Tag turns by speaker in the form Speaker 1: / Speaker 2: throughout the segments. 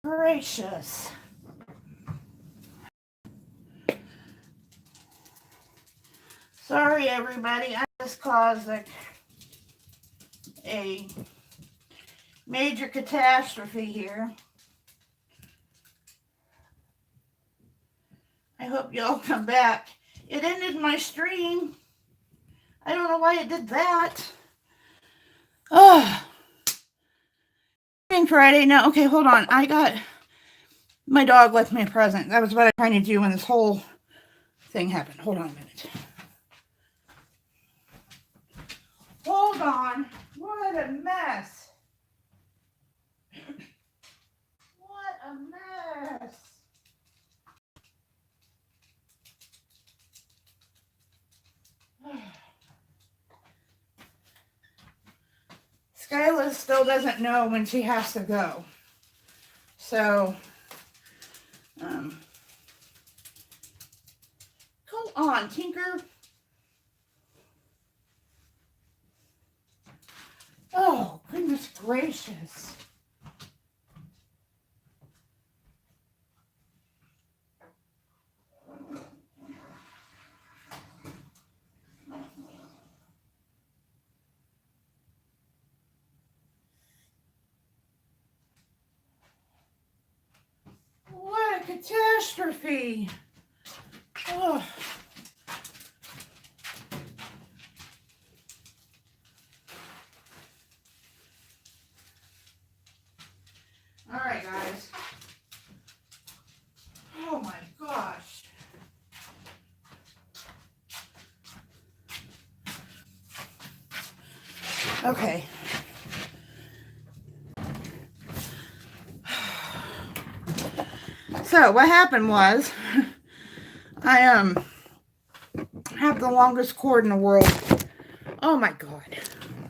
Speaker 1: Gracious. Sorry, everybody. I just caused a major catastrophe here. I hope y'all come back. It ended my stream. I don't know why it did that. Oh. Friday. No, okay, hold on. My dog left me a present. That was what I was trying to do when this whole thing happened. Hold on a minute. Hold on. What a mess. What a mess. Skyla still doesn't know when she has to go. So, go on, Tinker. Oh, goodness gracious. What a catastrophe. Oh. All right, guys. Oh my gosh. Okay. So what happened was I have the longest cord in the world. Oh my god.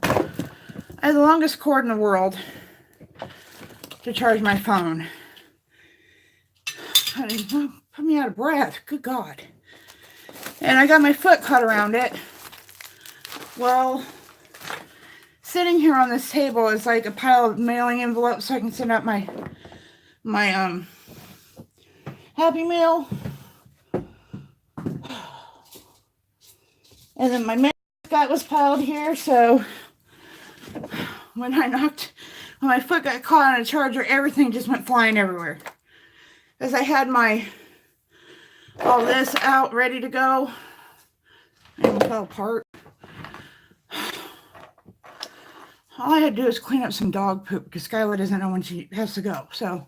Speaker 1: I have the longest cord in the world to charge my phone. Put me out of breath. Good God. And I got my foot caught around it. Well, sitting here on this table is like a pile of mailing envelopes so I can send out my Happy Meal. And then my mascot was piled here, so when my foot got caught on a charger, everything just went flying everywhere. As I had all this out ready to go, and it fell apart. All I had to do is clean up some dog poop because Skyla doesn't know when she has to go. So,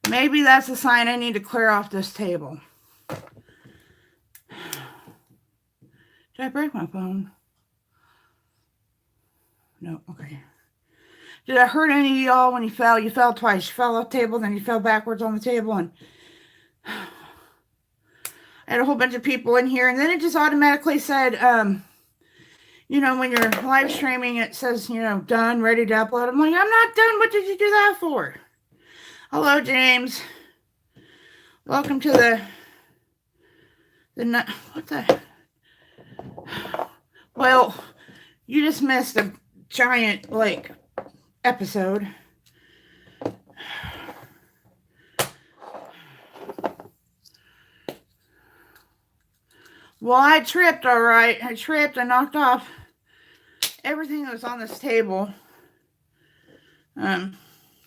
Speaker 1: maybe that's a sign I need to clear off this table. Did I break my phone? No, okay. Did I hurt any of y'all when you fell? You fell twice. You fell off the table, then you fell backwards on the table, and I had a whole bunch of people in here, and then it just automatically said, you know, when you're live streaming, it says, you know, done, ready to upload. I'm like, I'm not done. What did you do that for? Hello, James. Welcome to what the? Well, you just missed a giant, like, episode. Well, I tripped, all right. I tripped. I knocked off everything that was on this table.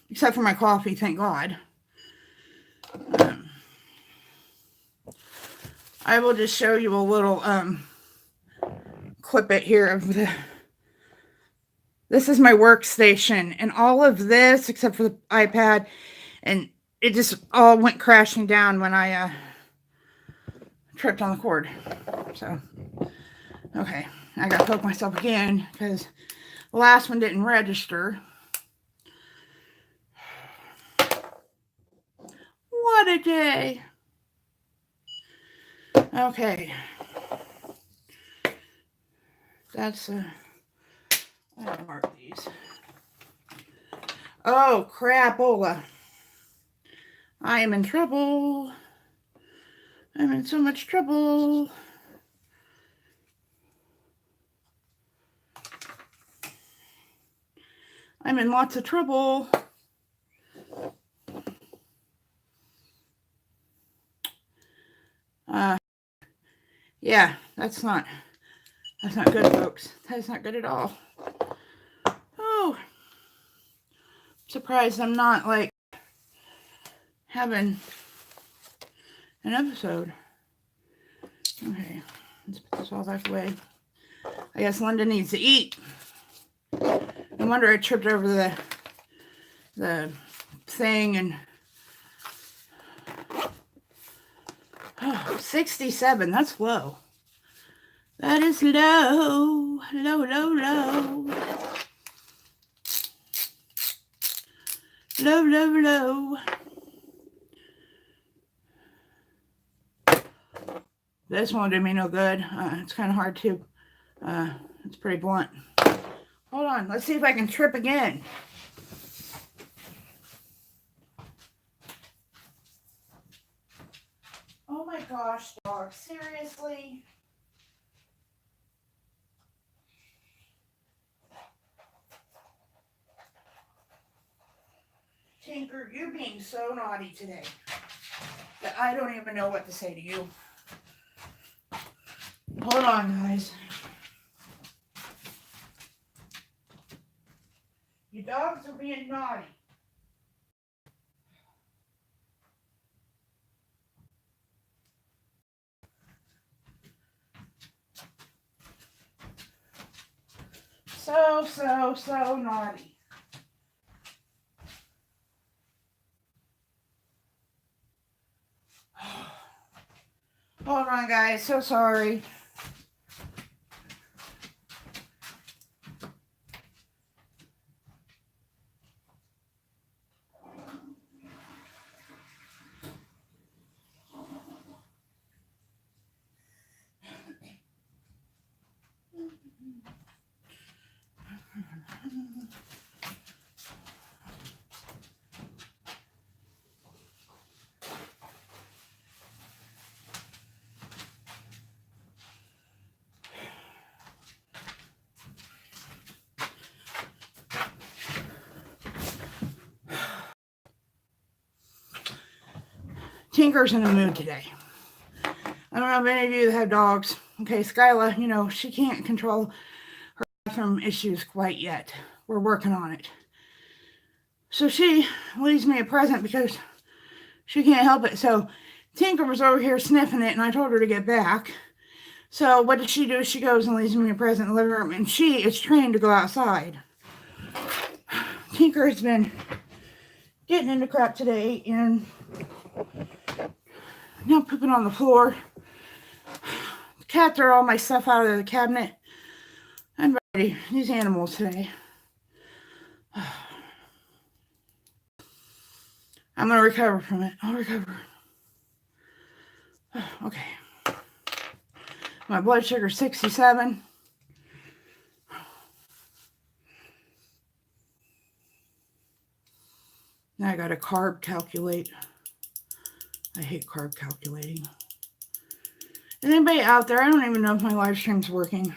Speaker 1: Except for my coffee, thank God. I will just show you a little clip it here of this is my workstation, and all of this except for the iPad, and it just all went crashing down when I tripped on the cord. So okay, I gotta poke myself again because the last one didn't register. What a day. Okay. That's I gotta mark these. Oh, crapola. I am in trouble. I'm in so much trouble. I'm in lots of trouble. Yeah, that's not good, folks. That's not good at all. Oh, surprised I'm not like having an episode. Okay, let's put this all back away. I guess Linda needs to eat. No wonder I tripped over the thing and 67. That's low. That is low, low, low, low. Low, low, low. This won't do me no good. It's kind of hard to, it's pretty blunt. Hold on, let's see if I can trip again. Oh my gosh, dog, seriously? Tinker, you're being so naughty today that I don't even know what to say to you. Hold on, guys. You dogs are being naughty. So naughty. Hold on, guys. So sorry. Tinker's in the mood today. I don't know if any of you that have dogs. Okay, Skyla, you know, she can't control her bathroom issues quite yet. We're working on it. So she leaves me a present because she can't help it. So Tinker was over here sniffing it, and I told her to get back. So what did she do? She goes and leaves me a present in the living room, and she is trained to go outside. Tinker has been getting into crap today, and now pooping on the floor. The cat threw all my stuff out of the cabinet. I'm ready. These animals today. I'm going to recover from it. I'll recover. Okay. My blood sugar 67. Now I got to carb calculate. I hate carb calculating. Is anybody out there? I don't even know if my live stream's working.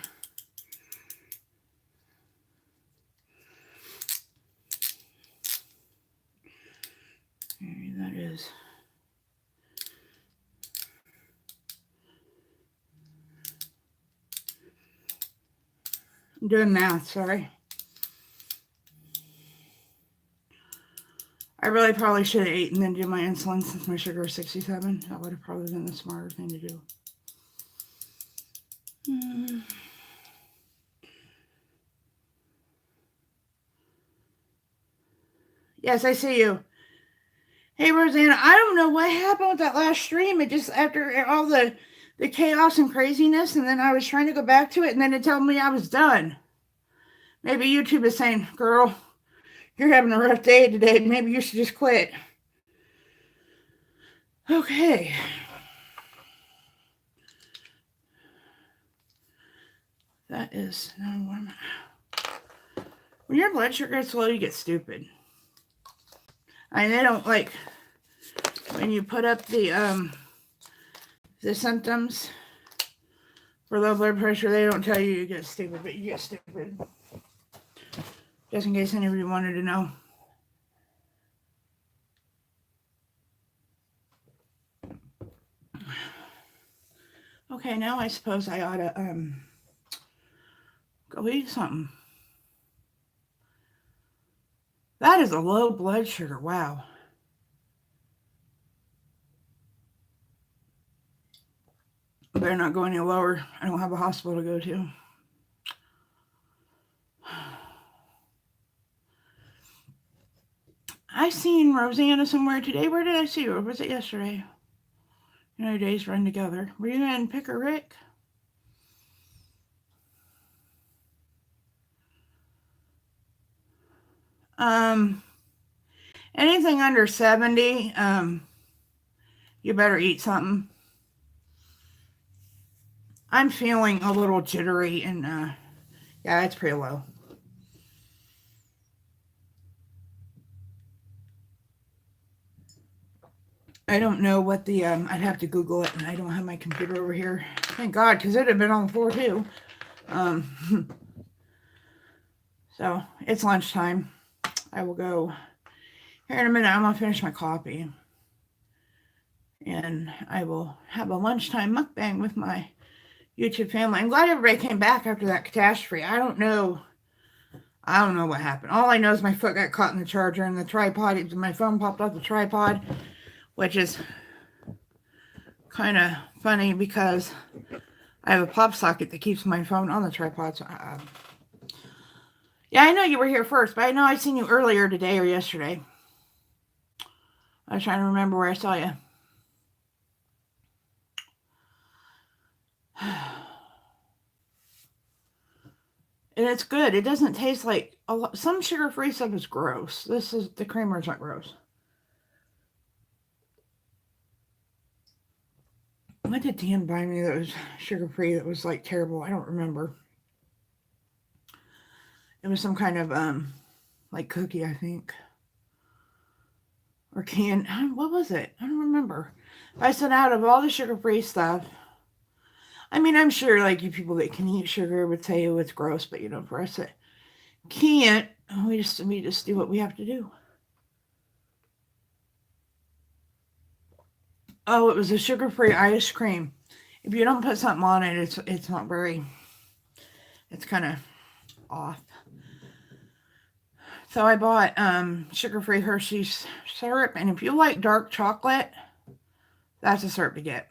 Speaker 1: Okay, that is. I'm doing math, sorry. I really probably should have eaten and then do my insulin since my sugar is 67. That would have probably been the smarter thing to do. Yes, I see you. Hey, Rosanna, I don't know what happened with that last stream. It just, after all the chaos and craziness, and then I was trying to go back to it, and then it told me I was done. Maybe YouTube is saying, girl, you're having a rough day today. Maybe you should just quit. Okay. That is, when your blood sugar gets low, you get stupid. I mean, they don't like, when you put up the symptoms for low blood pressure, they don't tell you you get stupid, but you get stupid. Just in case anybody wanted to know. Okay, now I suppose I ought to go eat something. That is a low blood sugar. Wow. I better not go any lower. I don't have a hospital to go to. I seen Rosanna somewhere today. Where did I see her? Or was it yesterday? You know, days run together. Were you in Picker Rick? Anything under 70, you better eat something. I'm feeling a little jittery and, yeah, it's pretty low. I don't know what the, I'd have to Google it, and I don't have my computer over here. Thank God, because it would have been on the floor, too. So, it's lunchtime. I will go. Here in a minute, I'm going to finish my coffee. And I will have a lunchtime mukbang with my YouTube family. I'm glad everybody came back after that catastrophe. I don't know what happened. All I know is my foot got caught in the charger and the tripod. My phone popped off the tripod, which is kind of funny because I have a pop socket that keeps my phone on the tripod. So, yeah, I know you were here first, but I know I seen you earlier today or yesterday. I was trying to remember where I saw you. And it's good. It doesn't taste like some sugar-free stuff is gross. The creamer's not gross. What did Dan buy me that was sugar-free that was like terrible? I don't remember. It was some kind of like cookie, I think. Or what was it? I don't remember. I said out of all the sugar-free stuff, I mean, I'm sure like you people that can eat sugar would say, oh, it's gross, but you know, for us that can't, we just do what we have to do. Oh, it was a sugar-free ice cream. If you don't put something on it, it's not very, it's kind of off. So I bought sugar-free Hershey's syrup, and if you like dark chocolate, that's a syrup to get.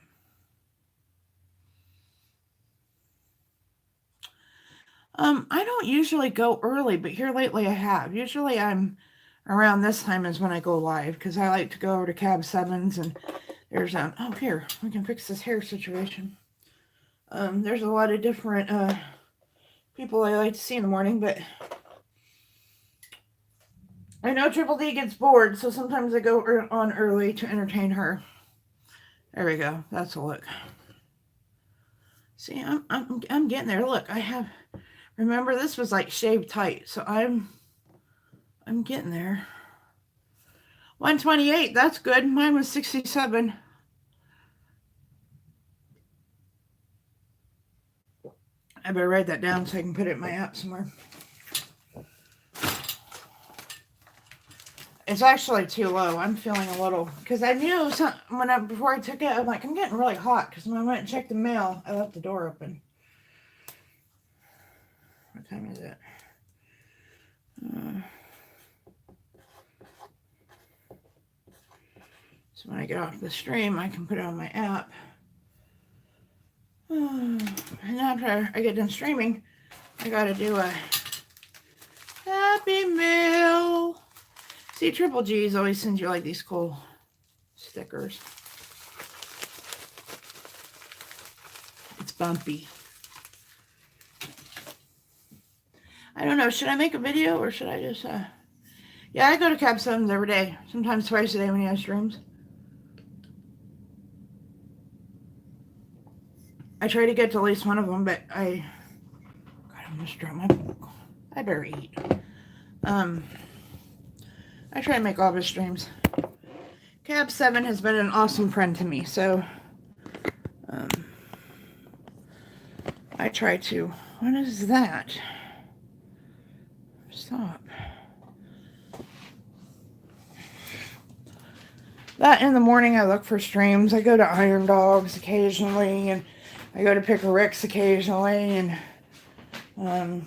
Speaker 1: I don't usually go early, but here lately I have. Usually I'm around this time is when I go live because I like to go over to Cab Sevens and there's oh here we can fix this hair situation. There's a lot of different people I like to see in the morning, but I know Triple D gets bored, so sometimes I go on early to entertain her. There we go. That's a look. See, I'm getting there. Look, I have. Remember, this was like shaved tight, so I'm getting there. 128, that's good. Mine was 67. I better write that down so I can put it in my app somewhere. It's actually too low. I'm feeling a little, because I knew before I took it, I'm like, I'm getting really hot, because when I went and checked the mail, I left the door open. What time is it? So when I get off the stream, I can put it on my app. And after I get done streaming, I gotta do a Happy Meal. See, Triple G's always sends you like these cool stickers. It's bumpy. I don't know, should I make a video or should I just, yeah, I go to Cab 7s every day, sometimes twice a day when he has streams. I try to get to at least one of them, but God, I almost dropped my book. I better eat. I try to make all of his streams. Cab 7 has been an awesome friend to me, so I try to. What is that? Stop. That in the morning I look for streams. I go to Iron Dogs occasionally, and I go to Pick a Rick's occasionally, and oh,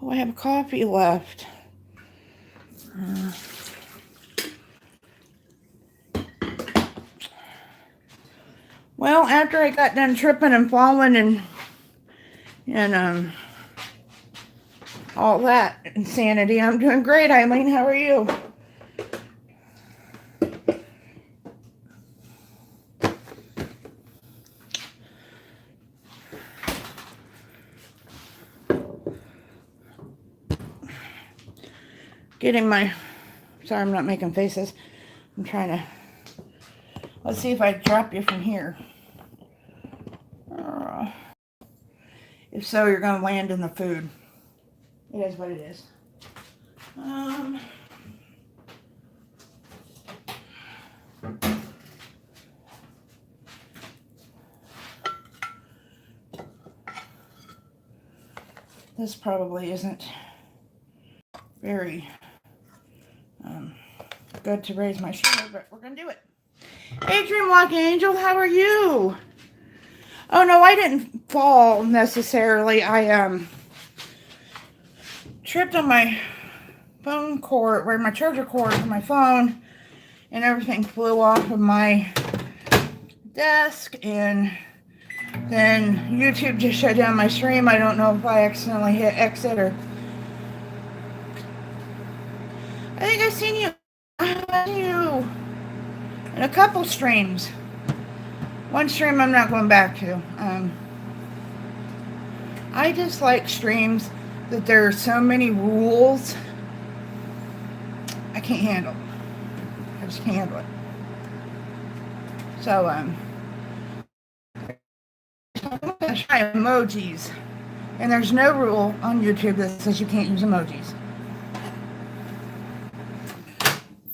Speaker 1: I have coffee left. Well, after I got done tripping and falling and all that insanity, I'm doing great, Eileen. How are you? Getting my, sorry, I'm not making faces. I'm trying to, let's see if I drop you from here. If so, you're going to land in the food. It is what it is. This probably isn't very good to raise my sugar, but we're going to do it. Hey, Dream Walking Angel, how are you? Oh, no, I didn't fall necessarily. I tripped on my phone cord, where my charger cord for my phone, and everything flew off of my desk, and then YouTube just shut down my stream. I don't know if I accidentally hit exit or... I think I've seen you in a couple streams. One stream I'm not going back to. I just like streams that there are so many rules. I can't handle it. I just can't handle it. So, I'm going to try emojis. And there's no rule on YouTube that says you can't use emojis.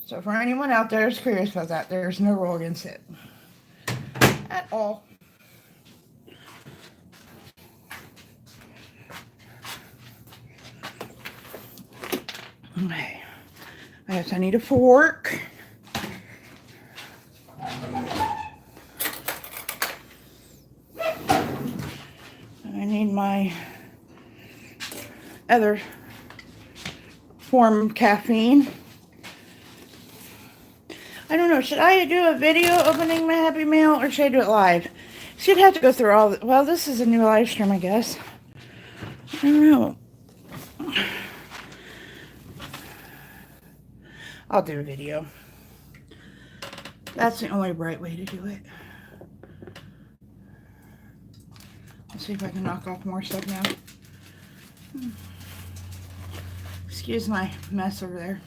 Speaker 1: So for anyone out there who's curious about that, there's no rule against it. At all. Okay. I guess I need a fork. I need my other form of caffeine. I don't know, should I do a video opening my Happy Meal or should I do it live? Should have to go through all the, well, this is a new live stream, I guess. I don't know. I'll do a video. That's the only right way to do it. Let's see if I can knock off more stuff now. Excuse my mess over there.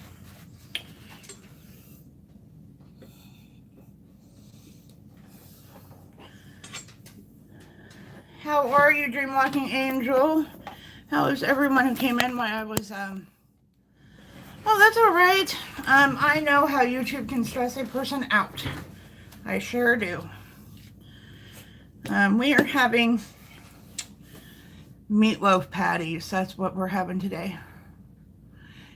Speaker 1: How are you, Dream Walking Angel? How is everyone who came in while I was, oh, that's all right. I know how YouTube can stress a person out. I sure do. We are having meatloaf patties. That's what we're having today.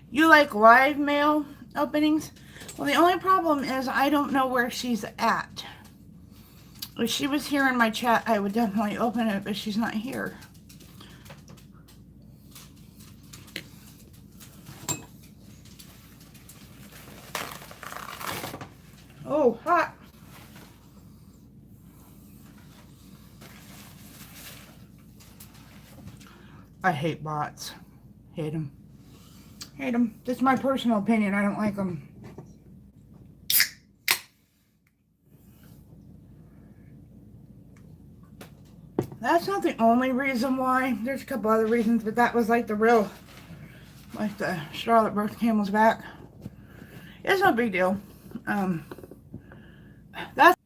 Speaker 1: You like live mail openings? Well, the only problem is I don't know where she's at. If she was here in my chat, I would definitely open it, but she's not here. Oh, hot. I hate bots. Hate them. Hate them. That's my personal opinion. I don't like them. That's not the only reason why. There's a couple other reasons, but that was like the real, like the straw that broke the camel's back. It's no big deal. That's,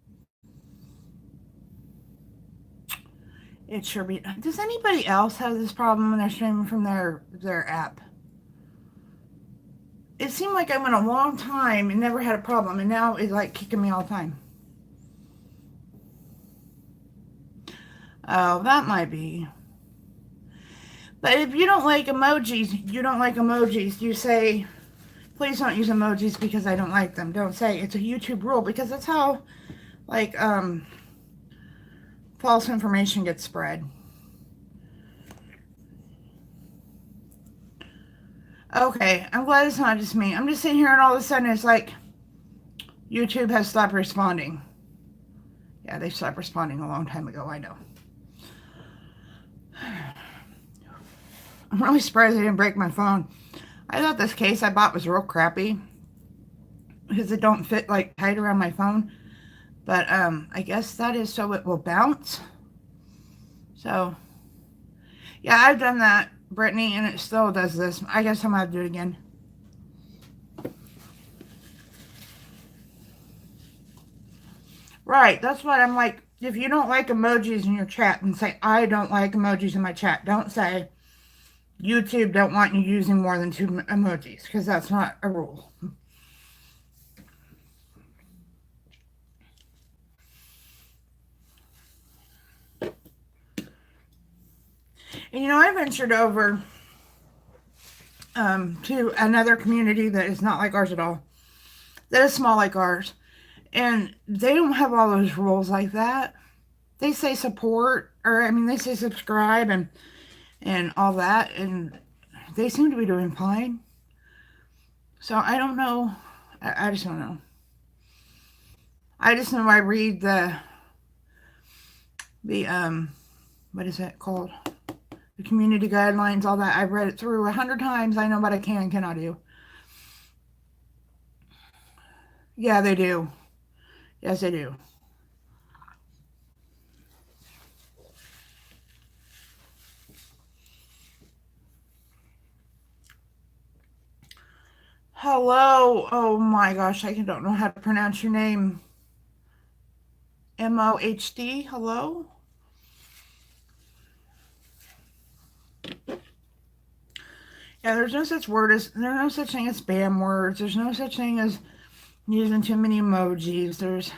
Speaker 1: it sure be. Does anybody else have this problem when they're streaming from their app? It seemed like I went a long time and never had a problem, and now it's like kicking me all the time. Oh, that might be. But if you don't like emojis, you don't like emojis. You say, please don't use emojis because I don't like them. Don't say it's a YouTube rule, because that's how, like, false information gets spread. Okay, I'm glad it's not just me. I'm just sitting here and all of a sudden it's like YouTube has stopped responding. Yeah, they stopped responding a long time ago, I know. I'm really surprised they didn't break my phone. I thought this case I bought was real crappy because it don't fit like tight around my phone. But I guess that is so it will bounce. So yeah, I've done that, Brittany, and it still does this. I guess I'm gonna have to do it again. Right, that's what I'm like. If you don't like emojis in your chat, then say I don't like emojis in my chat. Don't say YouTube don't want you using more than 2 emojis, because that's not a rule. And you know, I ventured over to another community that is not like ours at all, that is small like ours, and they don't have all those rules like that. They say support, or I mean, they say subscribe and all that, and they seem to be doing fine. So I don't know. I just don't know. I just know I read the what is that called? The community guidelines, all that. I've read it through 100 times. I know what I can and cannot do. Yeah, they do. Yes, they do. Hello. Oh my gosh, I don't know how to pronounce your name. Mohd. Hello. Yeah, there's no such thing as spam words. There's no such thing as using too many emojis. There's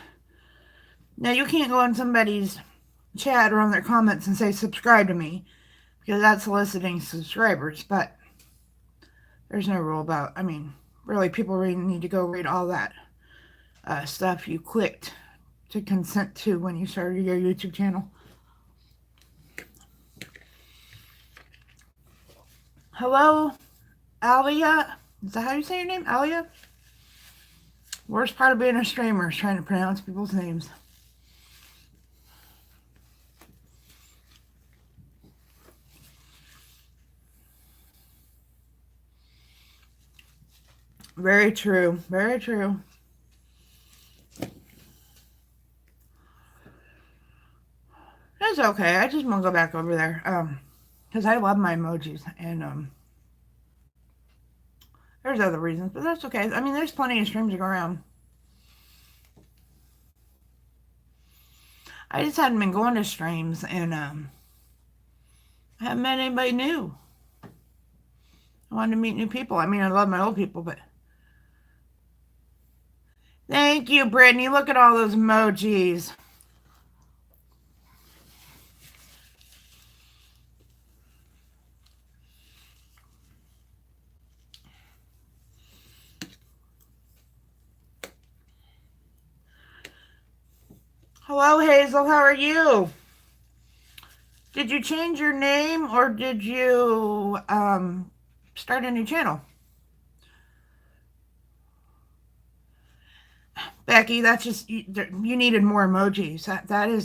Speaker 1: now you can't go on somebody's chat or on their comments and say subscribe to me, because that's soliciting subscribers. But there's no rule about. I mean, really, people really need to go read all that stuff you clicked to consent to when you started your YouTube channel. Hello, Alia. Is that how you say your name, Alia? Worst part of being a streamer is trying to pronounce people's names. Very true. Very true. That's okay. I just want to go back over there. Because I love my emojis, and there's other reasons, but that's okay. I mean, there's plenty of streams to go around. I just hadn't been going to streams, and I haven't met anybody new. I wanted to meet new people. I mean, I love my old people, but thank you, Brittany. Look at all those emojis. Hello, Hazel. How are you? Did you change your name, or did you start a new channel? Becky, that's just you needed more emojis.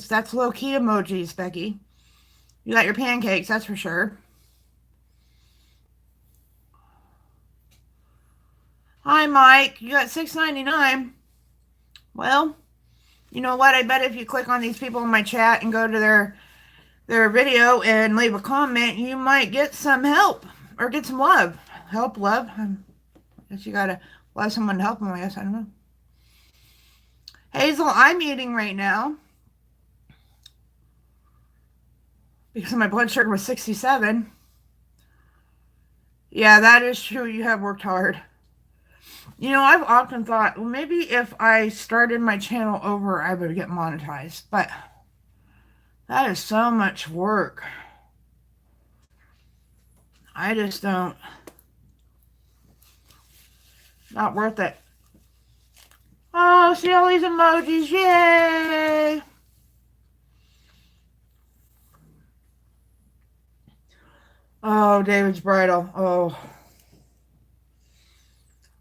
Speaker 1: That's low key emojis, Becky. You got your pancakes, that's for sure. Hi, Mike. You got $6.99. Well, you know what? I bet if you click on these people in my chat and go to their video and leave a comment, you might get some help or get some love. Help, love. I guess you gotta love someone to help them. I guess I don't know. Hazel, I'm eating right now because my blood sugar was 67. Yeah, that is true. You have worked hard. You know, I've often thought, well, maybe if I started my channel over, I would get monetized. But that is so much work. I just don't. Not worth it. Oh, see all these emojis. Yay! Oh, David's Bridal. Oh.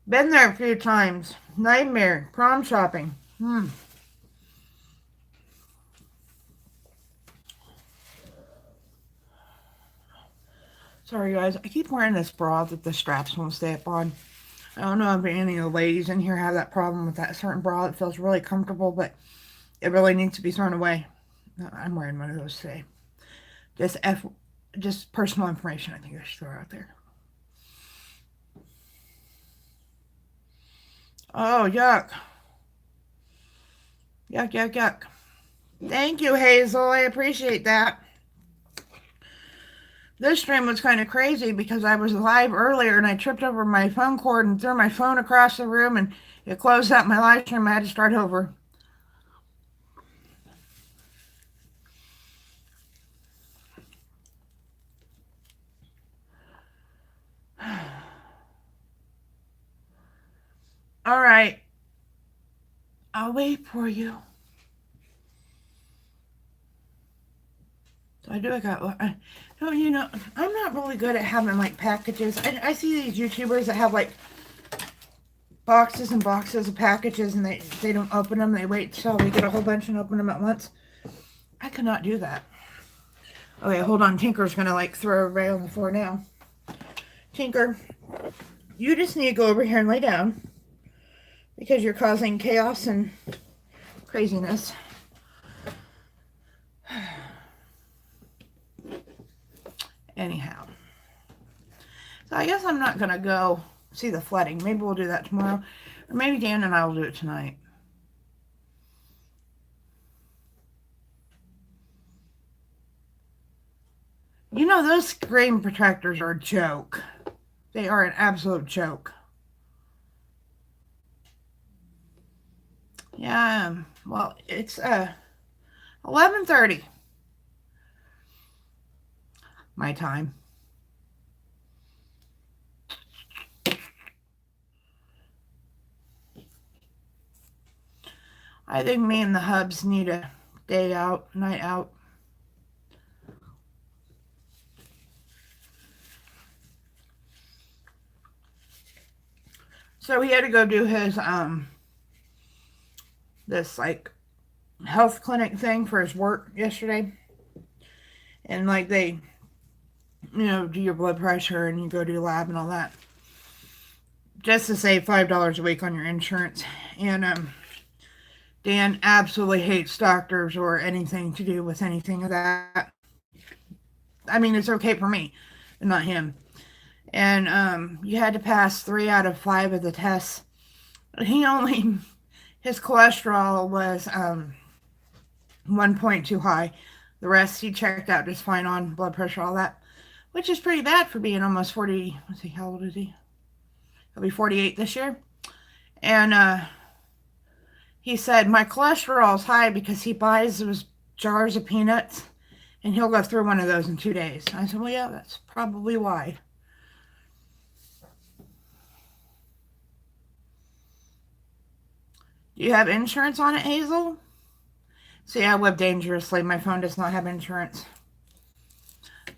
Speaker 1: Been there a few times. Nightmare. Prom shopping. Sorry, guys. I keep wearing this bra that the straps won't stay up on. I don't know if any of the ladies in here have that problem with that certain bra that feels really comfortable, but it really needs to be thrown away. I'm wearing one of those today. Just personal information I think I should throw out there. Oh, yuck. Yuck, yuck, yuck. Thank you, Hazel. I appreciate that. This stream was kind of crazy because I was live earlier and I tripped over my phone cord and threw my phone across the room and it closed out my live stream. I had to start over. All right. I'll wait for you. So I got, don't you know, I'm not really good at having like packages. I see these YouTubers that have like boxes and boxes of packages and they don't open them. They wait till they get a whole bunch and open them at once. I cannot do that. Okay, hold on. Tinker's going to like throw everybody on the floor now. Tinker, you just need to go over here and lay down because you're causing chaos and craziness. Anyhow. So I guess I'm not going to go see the flooding. Maybe we'll do that tomorrow. Or maybe Dan and I will do it tonight. You know, those screen protectors are a joke. They are an absolute joke. Yeah, well, it's 11:30 my time. I think me and the hubs need a day out, night out. So he had to go do his this like health clinic thing for his work yesterday. And like they, you know, do your blood pressure and you go do lab and all that. Just to save $5 a week on your insurance. And Dan absolutely hates doctors or anything to do with anything of that. I mean, it's okay for me, but not him. And you had to pass 3 out of 5 of the tests. His cholesterol was 1 point too high. The rest he checked out just fine on blood pressure, all that, which is pretty bad for being almost 40. Let's see, how old is he? He'll be 48 this year. And he said, my cholesterol is high because he buys those jars of peanuts and he'll go through one of those in 2 days. I said, well, yeah, that's probably why. Do you have insurance on it, Hazel? See, I live dangerously. My phone does not have insurance.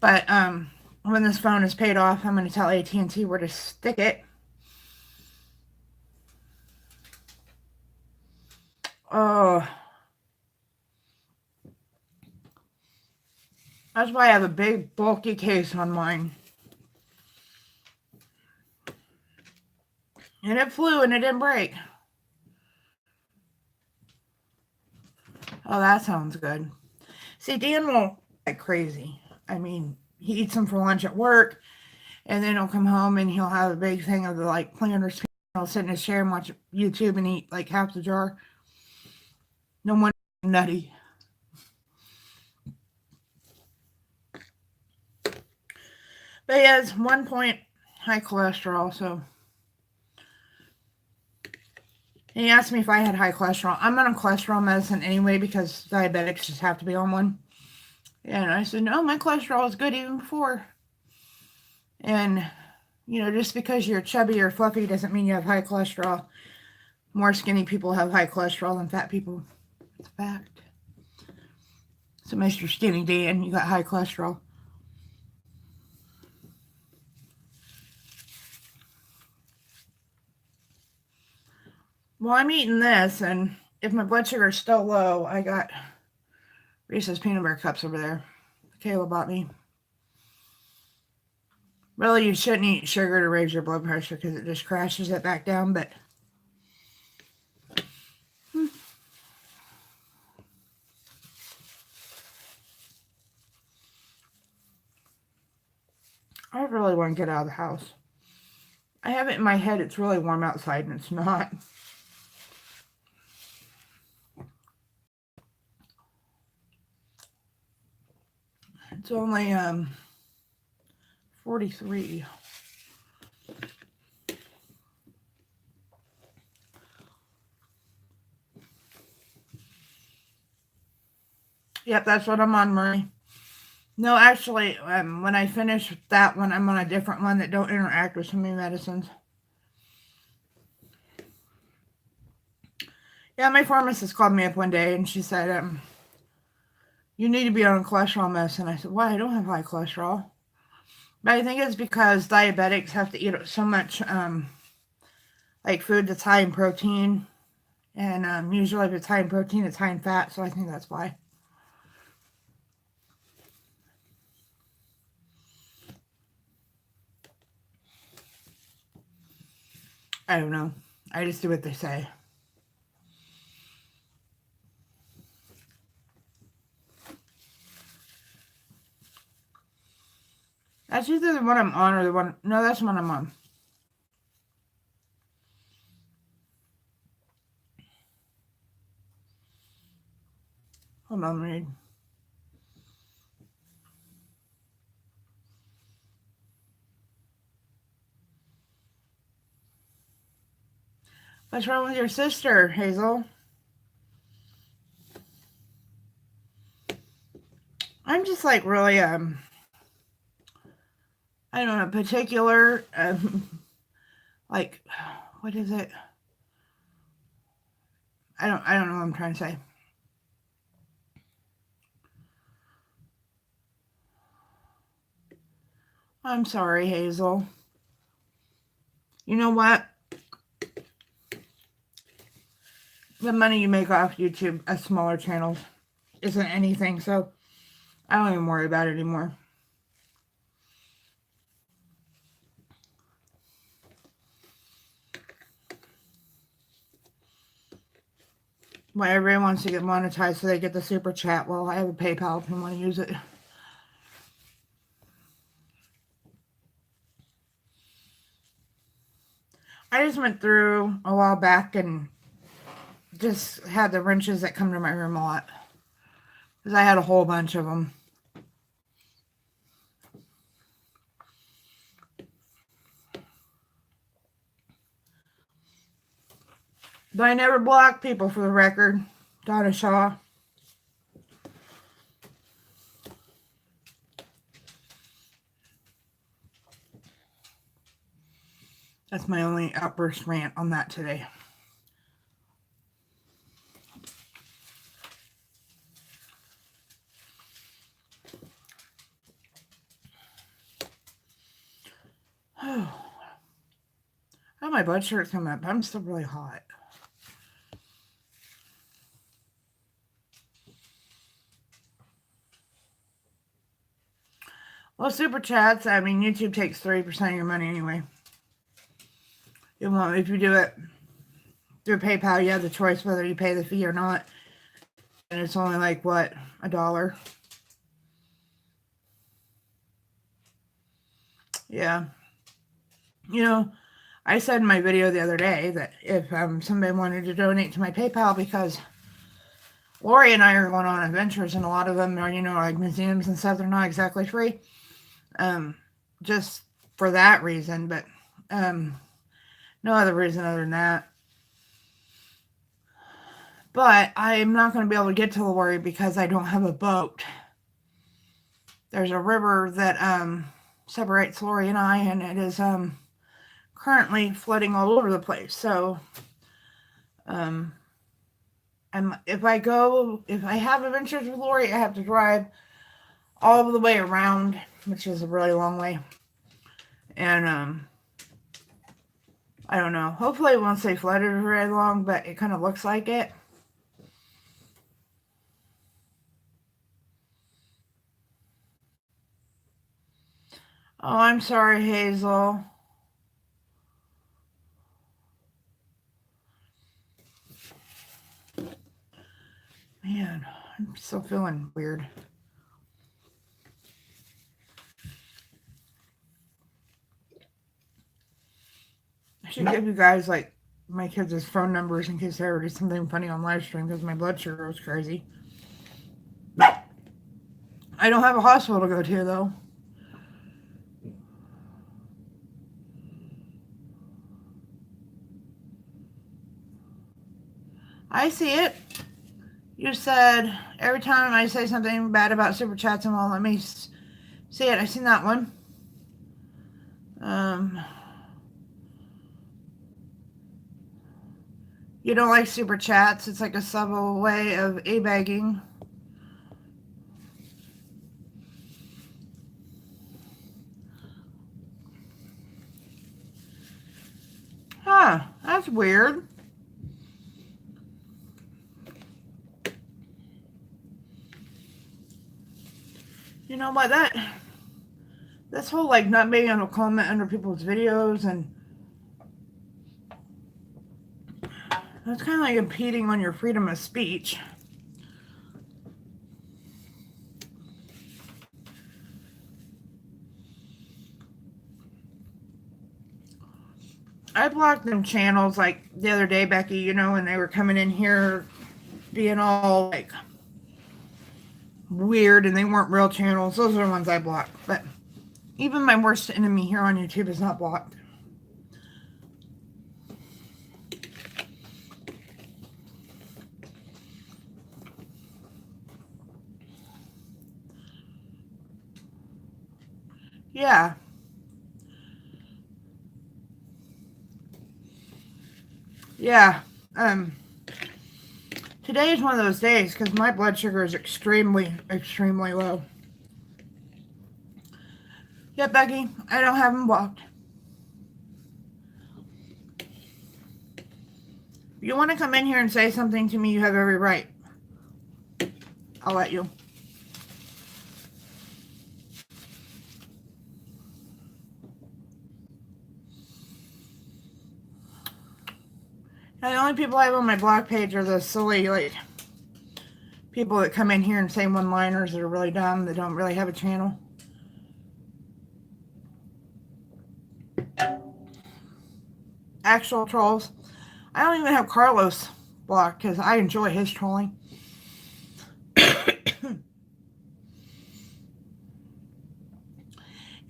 Speaker 1: But when this phone is paid off, I'm going to tell AT&T where to stick it. Oh. That's why I have a big, bulky case on mine. And it flew and it didn't break. Oh, that sounds good. See, Dan will get crazy. I mean, he eats them for lunch at work, and then he'll come home and he'll have a big thing of the like Planters. He'll sit in his chair and watch YouTube and eat like half the jar. No wonder he's nutty. But he has 1 point high cholesterol, so. And he asked me if I had high cholesterol. I'm not on cholesterol medicine anyway because diabetics just have to be on one. And I said, no, my cholesterol is good even before. And, just because you're chubby or fluffy doesn't mean you have high cholesterol. More skinny people have high cholesterol than fat people. It's a fact. So, Mr. Skinny Dan, you got high cholesterol. Well, I'm eating this, and if my blood sugar is still low, I got Reese's peanut butter cups over there. Kayla bought me. Really, you shouldn't eat sugar to raise your blood pressure because it just crashes it back down, but I really want to get out of the house. I have it in my head it's really warm outside, and it's not. It's only 43. Yep, that's what I'm on, Murray. No, actually, when I finish that one, I'm on a different one that don't interact with so many medicines. Yeah, my pharmacist called me up one day, and she said, you need to be on cholesterol medicine. I said, why? I don't have high cholesterol. But I think it's because diabetics have to eat so much, like food that's high in protein. And usually if it's high in protein, it's high in fat. So I think that's why. I don't know. I just do what they say. That's either the one I'm on or the one... No, that's the one I'm on. Hold on, read. What's wrong with your sister, Hazel? I'm just like really, I don't know, particular, like, what is it? I don't know what I'm trying to say. I'm sorry, Hazel. You know what? The money you make off YouTube as smaller channels isn't anything, so I don't even worry about it anymore. Why everyone wants to get monetized so they get the super chat. Well, I have a PayPal if you want to use it. I just went through a while back and just had the wrenches that come to my room a lot. Because I had a whole bunch of them. But I never block people, for the record. Donna Shaw. That's my only outburst rant on that today. Oh, my blood sugar's coming up. I'm still really hot. Well, super chats, I mean, YouTube takes 30% of your money anyway. If you do it through PayPal, you have the choice whether you pay the fee or not. And it's only like, what, $1? Yeah. I said in my video the other day that if somebody wanted to donate to my PayPal, because Lori and I are going on adventures, and a lot of them are, like museums and stuff, they're not exactly free. Just for that reason, but no other reason other than that. But I'm not going to be able to get to Lori because I don't have a boat. There's a river that separates Lori and I, and it is currently flooding all over the place. So and if I have adventures with Lori, I have to drive all the way around, which is a really long way. And I don't know. Hopefully it won't stay flooded very long, but it kind of looks like it. Oh, I'm sorry, Hazel. Man, I'm still feeling weird. I should give you guys, like, my kids' phone numbers in case they ever do something funny on live stream because my blood sugar was crazy. I don't have a hospital to go to, though. I see it. You said every time I say something bad about Super Chats and won't let me see it. I seen that one. You don't like Super Chats. It's like a subtle way of a-bagging. Huh, that's weird. You know what, this whole like not being able to comment under people's videos, and that's kind of like impeding on your freedom of speech. I blocked them channels like the other day, Becky, you know, when they were coming in here being all like weird and they weren't real channels. Those are the ones I blocked. But even my worst enemy here on YouTube is not blocked. Yeah. Yeah. Today is one of those days because my blood sugar is extremely, extremely low. Yeah, Becky, I don't have them blocked. If you want to come in here and say something to me, you have every right. I'll let you. Now, the only people I have on my block page are the silly, like, people that come in here and say one-liners that are really dumb, that don't really have a channel. Actual trolls. I don't even have Carlos blocked because I enjoy his trolling. Yeah,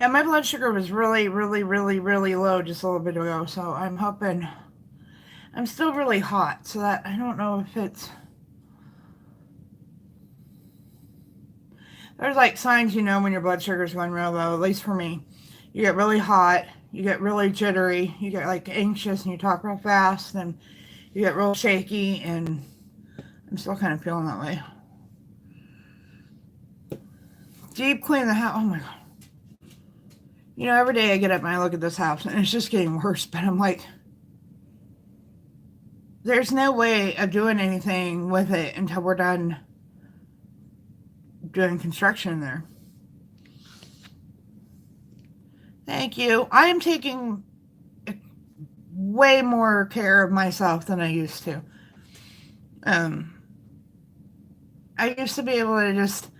Speaker 1: my blood sugar was really, really, really, really low just a little bit ago, so I'm hoping. I'm still really hot, so that I don't know if it's. There's like signs, you know, when your blood sugar is going real low, at least for me. You get really hot, you get really jittery, you get like anxious and you talk real fast, and you get real shaky, and I'm still kind of feeling that way. Deep clean the house. Oh my God. You know, every day I get up and I look at this house and it's just getting worse, but I'm like, there's no way of doing anything with it until we're done doing construction there. Thank you. I am taking way more care of myself than I used to. I used to be able to just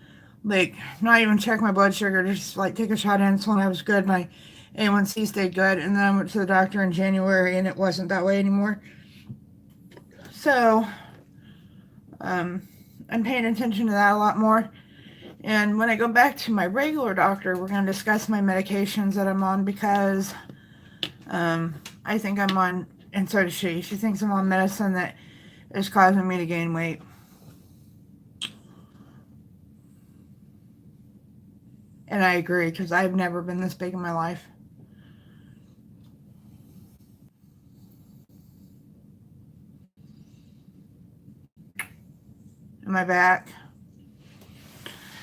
Speaker 1: like not even check my blood sugar, just like take a shot of insulin. I was good. My A1C stayed good, and then I went to the doctor in January, and it wasn't that way anymore. So I'm paying attention to that a lot more. And when I go back to my regular doctor, we're going to discuss my medications that I'm on because I think I'm on, and so does she. She thinks I'm on medicine that is causing me to gain weight. And I agree, because I've never been this big in my life. In my back.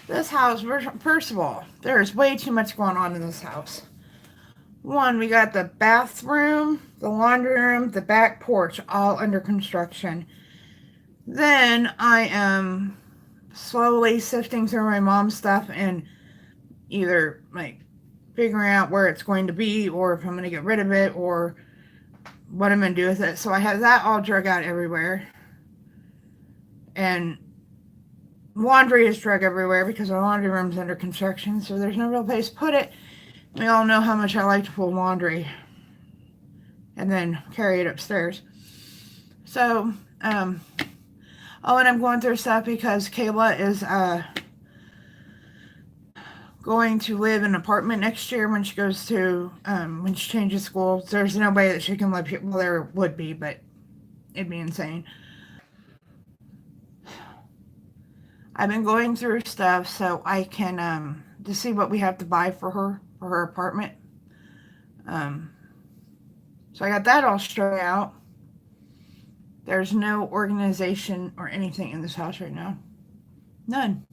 Speaker 1: This house, first of all, there is way too much going on in this house. One, we got the bathroom, the laundry room, the back porch, all under construction. Then I am slowly sifting through my mom's stuff and either like figuring out where it's going to be, or if I'm going to get rid of it, or what I'm going to do with it. So I have that all drug out everywhere. And laundry is drug everywhere because our laundry room's under construction, so there's no real place to put it. We all know how much I like to fold laundry and then carry it upstairs. So, oh, and I'm going through stuff because Kayla is going to live in an apartment next year when she goes to, when she changes schools. There's no way that she can live here. Well, there would be, but it'd be insane. I've been going through stuff so I can, to see what we have to buy for her apartment. So I got that all straight out. There's no organization or anything in this house right now. None.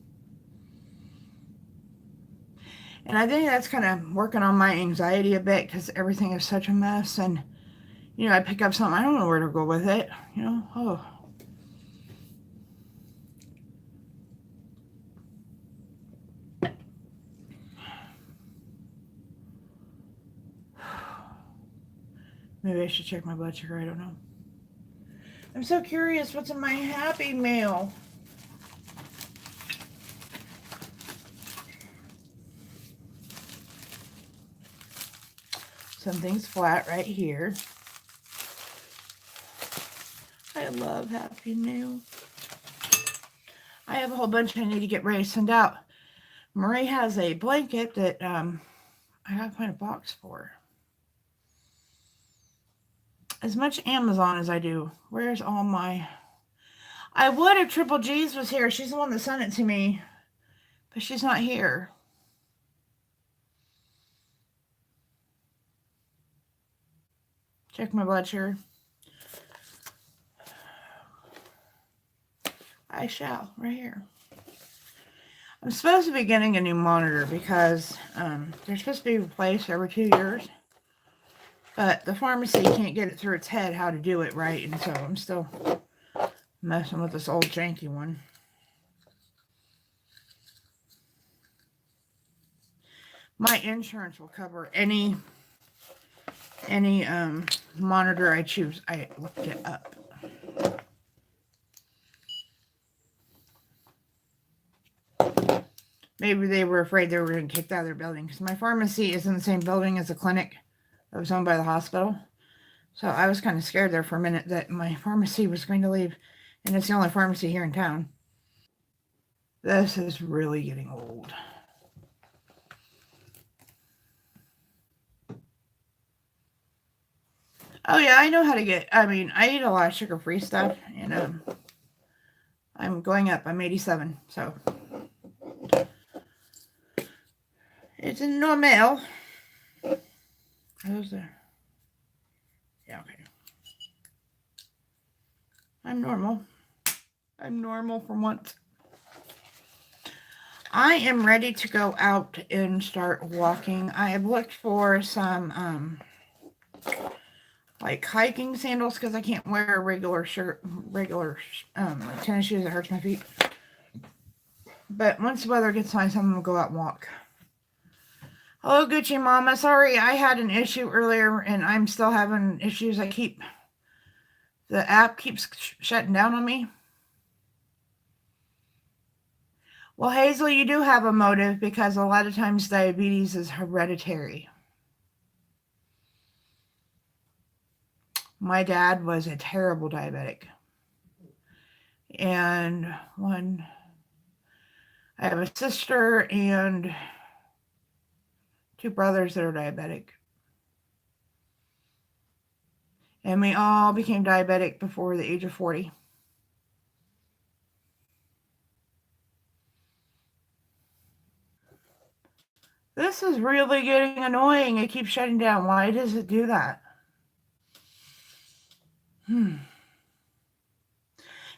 Speaker 1: And I think that's kind of working on my anxiety a bit because everything is such a mess. And, I pick up something, I don't know where to go with it. Oh. Maybe I should check my blood sugar. I don't know. I'm so curious what's in my Happy Mail. Something's flat right here. I love Happy Mail. I have a whole bunch I need to get ready to send out. Marie has a blanket that I gotta find a box for. As much Amazon as I do. Where's all my... I would if Triple G's was here. She's the one that sent it to me. But she's not here. Check my blood sugar. I shall. Right here. I'm supposed to be getting a new monitor because they're supposed to be replaced every 2 years. But the pharmacy can't get it through its head how to do it right. And so I'm still messing with this old janky one. My insurance will cover any monitor I choose. I looked it up. Maybe they were afraid they were going to kick out of their building because my pharmacy is in the same building as the clinic that was owned by the hospital. So I was kind of scared there for a minute that my pharmacy was going to leave, and it's the only pharmacy here in town. This is really getting old. Oh yeah, I know how to get, I eat a lot of sugar-free stuff, and I'm going up. I'm 87, so it's normal. Those are, yeah, okay. I'm normal. I'm normal for once. I am ready to go out and start walking. I have looked for some, like hiking sandals because I can't wear a regular tennis shoes. It hurts my feet. But once the weather gets nice, I'm going to go out and walk. Hello, Gucci Mama. Sorry, I had an issue earlier, and I'm still having issues. The app keeps shutting down on me. Well, Hazel, you do have a motive because a lot of times diabetes is hereditary. My dad was a terrible diabetic. And I have a sister and 2 brothers that are diabetic. And we all became diabetic before the age of 40. This is really getting annoying. It keeps shutting down. Why does it do that?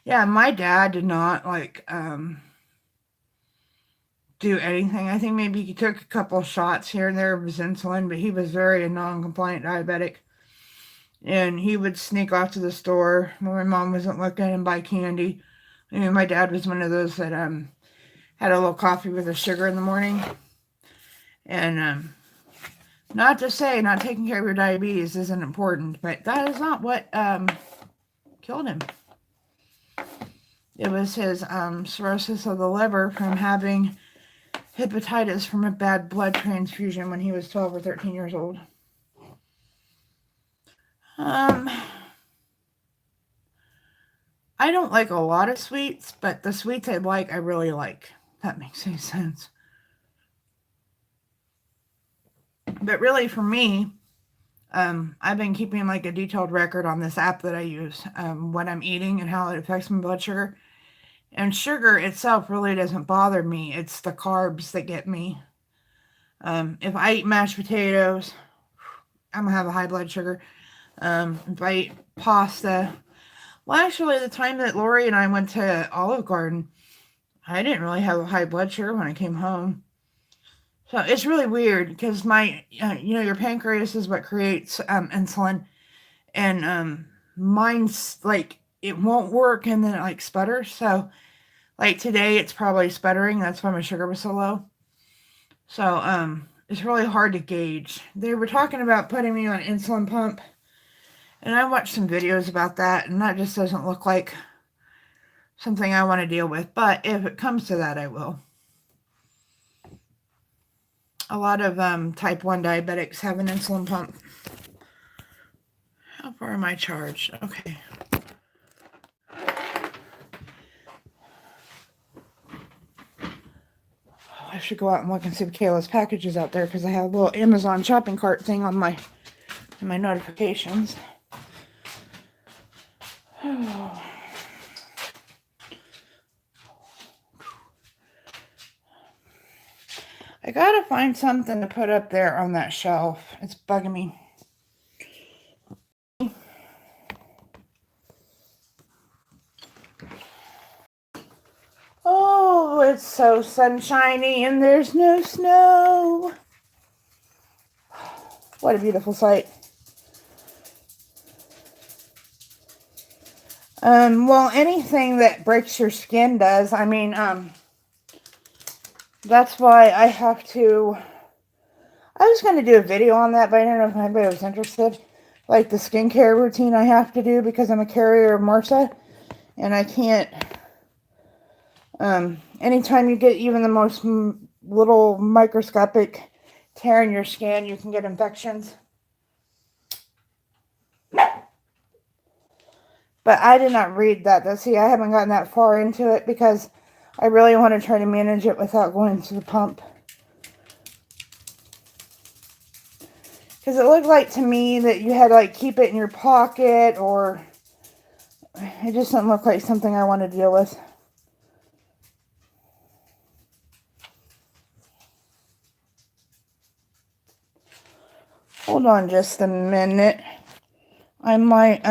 Speaker 1: Yeah, my dad did not like do anything. I think maybe he took a couple shots here and there of his insulin, but he was very a non-compliant diabetic. And he would sneak off to the store when my mom wasn't looking and buy candy. And my dad was one of those that had a little coffee with a sugar in the morning. And not to say not taking care of your diabetes isn't important, but that is not what killed him. It was his cirrhosis of the liver from having hepatitis from a bad blood transfusion when he was 12 or 13 years old. I don't like a lot of sweets, but the sweets I like, I really like. If that makes any sense. But really, for me, I've been keeping like a detailed record on this app that I use, what I'm eating and how it affects my blood sugar. And sugar itself really doesn't bother me. It's the carbs that get me. If I eat mashed potatoes, I'm going to have a high blood sugar. If I eat pasta, well, actually, the time that Lori and I went to Olive Garden, I didn't really have a high blood sugar when I came home. So it's really weird because your pancreas is what creates insulin, and mine's like it won't work, and then it like sputters. So like today, it's probably sputtering. That's why my sugar was so low. So it's really hard to gauge. They were talking about putting me on insulin pump, and I watched some videos about that, and that just doesn't look like something I want to deal with. But if it comes to that, I will. A lot of type 1 diabetics have an insulin pump. How far am I charged? Okay. I should go out and look and see if Kayla's package is out there because I have a little Amazon shopping cart thing on my notifications. I gotta find something to put up there on that shelf. It's bugging me. Oh, it's so sunshiny and there's no snow. What a beautiful sight. Well, anything that breaks your skin does. I mean, that's why I have to. I was going to do a video on that, but I don't know if anybody was interested. Like the skincare routine I have to do because I'm a carrier of MRSA, and I can't. Anytime you get even the most little microscopic tear in your skin, you can get infections. But I did not read that. See, I haven't gotten that far into it because I really want to try to manage it without going to the pump. Because it looked like to me that you had to like keep it in your pocket, or it just doesn't look like something I want to deal with. Hold on just a minute. I might